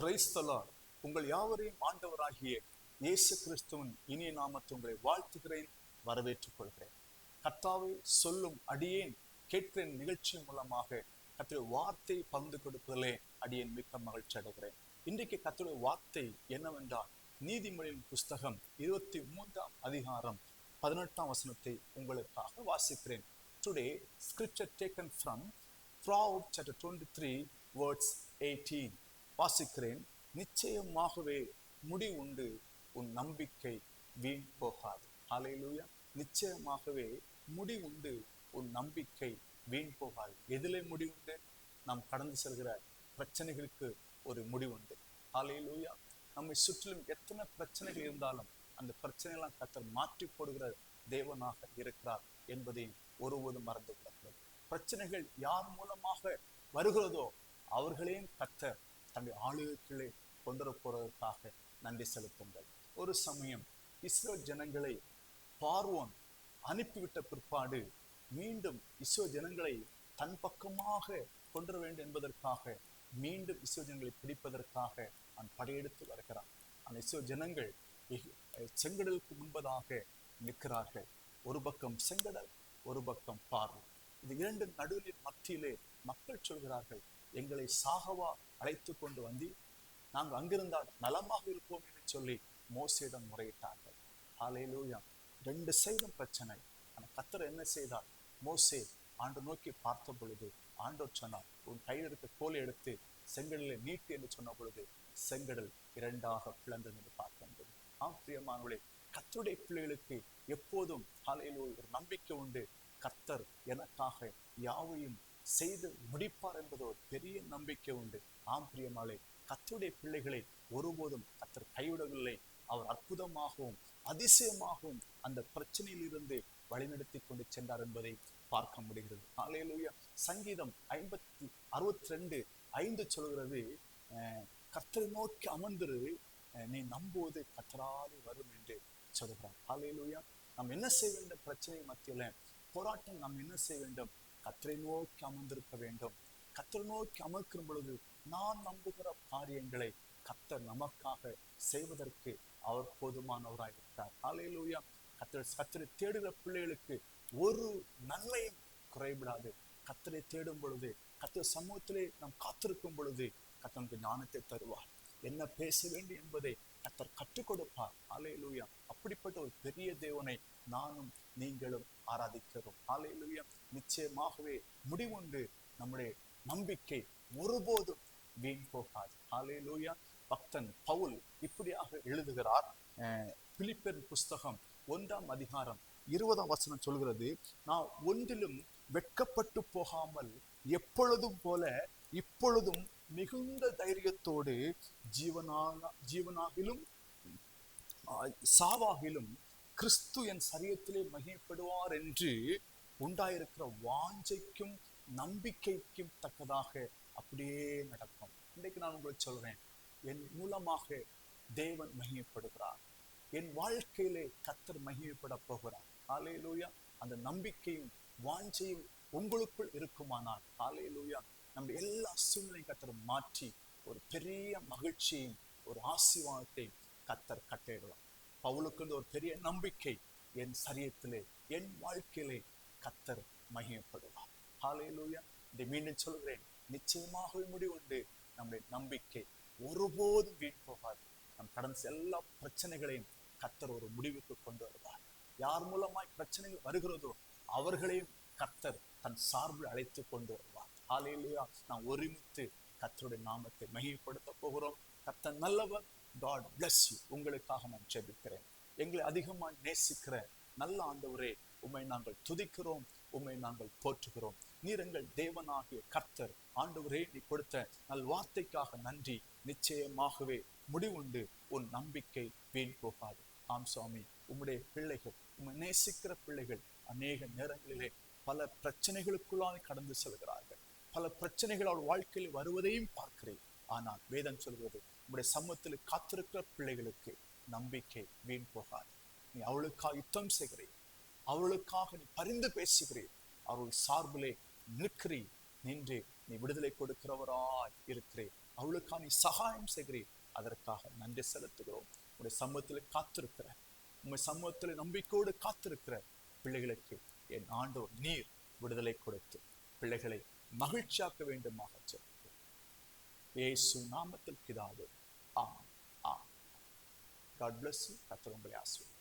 Praise the Lord. உங்கள் யாவரையும் ஆண்டவராகிய இயேசு கிறிஸ்துவின் இனிய நாமத்தை உங்களை வாழ்த்துகிறேன், வரவேற்றுக் கொள்கிறேன். கர்த்தாவே சொல்லும் அடியேன் கேட்கிறேன் நிகழ்ச்சியின் மூலமாக கர்த்தருடைய வார்த்தை பகிர்ந்து கொடுப்பதிலே அடியேன் மிக்க மகிழ்ச்சி அடைகிறேன். இன்றைக்கு கர்த்தருடைய வார்த்தை என்னவென்றால், நீதிமொழியின் புஸ்தகம் 23ஆம் அதிகாரம் 18ஆம் வசனத்தை உங்களுக்காக வாசிக்கிறேன். Today scripture taken from Proverbs chapter 23 verse 18. வாசிக்கிறேன். நிச்சயமாகவே முடிவுண்டு உன் நம்பிக்கை வீண் போகாது. ஹல்லேலூயா. நிச்சயமாகவே முடிவுண்டு உன் நம்பிக்கை வீண் போகாது. எதிலே முடிவுண்டு? நாம் கடந்து செல்கிற பிரச்சனைகளுக்கு ஒரு முடிவுண்டு. ஹல்லேலூயா. நம்மை சுற்றிலும் எத்தனை பிரச்சனைகள் இருந்தாலும் அந்த பிரச்சனையெல்லாம் கர்த்தர் மாற்றி போடுகிற தேவனாக இருக்கிறார் என்பதை ஒருபோதும் மறந்து விடக்கூடாது. பிரச்சனைகள் யார் மூலமாக வருகிறதோ அவர்களையும் கர்த்தர் தன்னுடைய ஆளுகைக்குள்ளே கொண்டு போறதற்காக நன்றி செலுத்துங்கள். ஒரு சமயம் இஸ்ரவேல் ஜனங்களை பார்வோன் அனுப்பிவிட்ட பிற்பாடு மீண்டும் இஸ்ரவேல் ஜனங்களை தன் பக்கமாக கொண்டு வேண்டும் என்பதற்காக மீண்டும் இஸ்ரவேல் ஜனங்களை பிடிப்பதற்காக அவன் படையெடுத்து வருகிறான். அந்த இஸ்ரவேல் ஜனங்கள் செங்கடலுக்கு முன்பதாக நிற்கிறார்கள். ஒரு பக்கம் செங்கடல், ஒரு பக்கம் பார்வோன். இது இரண்டு நடுவில் மத்தியிலே மக்கள் சொல்கிறார்கள், எங்களை சாகவா அழைத்து கொண்டு வந்து நாங்கள் அங்கிருந்தால் நலமாக இருப்போம் என்று சொல்லி மோசேயிடம் முறையிட்டார்கள். ஹல்லேலூயா. ரெண்டு சைடும் பிரச்சனை. ஆனால் கர்த்தர் என்ன செய்தார்? மோசே ஆண்டு நோக்கி பார்த்த பொழுது ஆண்டவர் சொன்னார், உன் கையில் இருக்க கோலை எடுத்து செங்கடலை நீட்டு என்று சொன்ன பொழுது செங்கடல் இரண்டாக பிளந்தது என்று பார்க்க முடியும். பிரியமானவர்களே, கர்த்தருடைய பிள்ளைகளுக்கு எப்போதும் ஹல்லேலூயா ஒரு நம்பிக்கை உண்டு. கர்த்தர் எனக்காக யாவையும் செய்து முடிப்பார் என்பது ஒரு பெரிய நம்பிக்கை உண்டு. பிரியமானவர்களே, கர்த்தருடைய பிள்ளைகளை ஒருபோதும் கர்த்தர் கைவிடவில்லை. அவர் அற்புதமாகவும் அதிசயமாகவும் அந்த பிரச்சனையில் இருந்து வழிநடத்தி கொண்டு சென்றார் என்பதை பார்க்க முடிகிறது. ஹல்லேலூயா. சங்கீதம் 62:5 சொல்கிறது, கர்த்தரை நோக்கி அமர்ந்திரு, நீ நம்புவது கர்த்தராலே வரும் என்று சொல்கிறார். ஹல்லேலூயா. நாம் என்ன செய்ய வேண்டும்? பிரச்சனை மத்தியில போராட்டம் நாம் என்ன செய்ய வேண்டும்? கர்த்தரை நோக்கி அமர்ந்திருக்க வேண்டும். கர்த்தரை நோக்கி அமர்க்கிற பொழுது நான் நம்புகிற காரியங்களை கர்த்தர் நமக்காக செய்வதற்கு அவர் போதுமானவராக இருக்கிறார். ஹல்லேலூயா. கர்த்தரை தேடுகிற பிள்ளைகளுக்கு ஒரு நன்மையும் குறைபடாது. கர்த்தரை தேடும் பொழுது, கர்த்தர் சமூகத்திலே நாம் காத்திருக்கும் பொழுது கர்த்தருக்கு ஞானத்தை தருவார். என்ன பேச வேண்டும் என்பதை கர்த்தர் கற்றுக் கொடுப்பார். ஹல்லேலூயா. அப்படிப்பட்ட ஒரு பெரிய தேவனை நானும் நீங்களும் ஆராதிக்கிறோம். ஹல்லேலூயா. நிச்சயமாகவே முடிவுண்டு நம்முடைய நம்பிக்கை ஒருபோதும் வீண் போகாது. ஹல்லேலூயா. பக்தன் பவுல் இப்படியாக எழுதுகிறார். பிலிப்பியர் புஸ்தகம் 1ஆம் அதிகாரம் 20ஆம் வசனம் சொல்கிறது, நான் ஒன்றிலும் வெட்கப்பட்டு போகாமல் எப்பொழுதும் போல இப்பொழுதும் மிகுந்த தைரியத்தோடு ஜீவனாகிலும் சாவாகிலும் கிறிஸ்து என் சரீரத்திலே மகிமைப்படுவார் என்று உண்டாயிருக்கிற வாஞ்சைக்கும் நம்பிக்கைக்கும் தக்கதாக அப்படியே நடக்கும். இன்றைக்கு நான் உங்களுக்கு சொல்றேன், என் மூலமாக தேவன் மகிமைப்படுகிறார். என் வாழ்க்கையிலே கர்த்தர் மகிமைப்பட போகிறார். ஹல்லேலூயா. அந்த நம்பிக்கையும் வாஞ்சையும் உங்களுக்குள் இருக்குமானால், ஹல்லேலூயா, நம்ம எல்லா சூழ்நிலையும் கர்த்தர் மாற்றி ஒரு பெரிய மகிழ்ச்சியும் ஒரு ஆசீர்வாதத்தை கர்த்தர் கட்டளையிடுவார். பவுலுக்கு ஒரு பெரிய நம்பிக்கை, என் சரீரத்திலே என் வாழ்க்கையிலே கர்த்தர் மகிமைப்படுவார். ஹல்லேலூயா. இதை மீண்டும் சொல்கிறேன், நிச்சயமாகவே முடிவுண்டு நம்முடைய நம்பிக்கை ஒருபோதும் வீண் போகாது. நம் கடந்த எல்லா பிரச்சனைகளையும் கர்த்தர் ஒரு முடிவுக்கு கொண்டு வருவார். யார் மூலமாய் பிரச்சனைகள் வருகிறதோ அவர்களையும் கர்த்தர் தன் சார்பில் அழைத்து கொண்டு வருவார். ஹல்லேலூயா. நாம் ஒருமித்து கர்த்தருடைய நாமத்தை மகிமைப்படுத்த போகிறோம். கர்த்தர் நல்லவர். God bless you. உங்களுக்காக நான் ஜெபிக்கிறேன். எங்களை அதிகமாக நேசிக்கிற நல்ல ஆண்டவரே, உம்மை நாங்கள் துதிக்கிறோம், உம்மை நாங்கள் போற்றுகிறோம். நீர் எங்கள் தேவனாகிய கர்த்தர். ஆண்டவரே, நீ கொடுத்த நல் வார்த்தைக்காக நன்றி. நிச்சயமாகவே முடிவுண்டு உன் நம்பிக்கை வீண் போகாது. ஆம் சுவாமி, உம்முடைய பிள்ளைகள், உம்மை நேசிக்கிற பிள்ளைகள் அநேக நேரங்களிலே பல பிரச்சனைகளுக்குள்ளாக கடந்து செல்கிறார்கள். பல பிரச்சனைகள் அவள் வாழ்க்கையில் வருவதையும் பார்க்கிறேன். ஆனால் வேதம் சொல்கிறது, உம்முடைய சமூகத்தில் காத்திருக்கிற பிள்ளைகளுக்கு நம்பிக்கை வீண் போகாது. நீ அவளுக்காக யுத்தம் செய்கிறீர், அவளுக்காக நீ பரிந்து பேசுகிறீர், அவள் சார்பிலே நிற்கிறீர், நின்று நீ விடுதலை கொடுக்கிறவராய் இருக்கிறீர். அவளுக்காக நீ சகாயம் செய்கிறீர், அதற்காக நன்றி செலுத்துகிறோம். உடைய சமூகத்தில் காத்திருக்கிற, உங்க சமூகத்தில் நம்பிக்கையோடு காத்திருக்கிற பிள்ளைகளுக்கு என் ஆண்டவர் நீர் விடுதலை கொடுத்து பிள்ளைகளை மகிழ்ச்சியாக்க வேண்டுமாக ஜெபிக்கிறேன். இயேசு நாமத்தில் பிதாவே, ஆமென். God bless you. கர்த்தர் உங்களை ஆசீர்வதிப்பார்.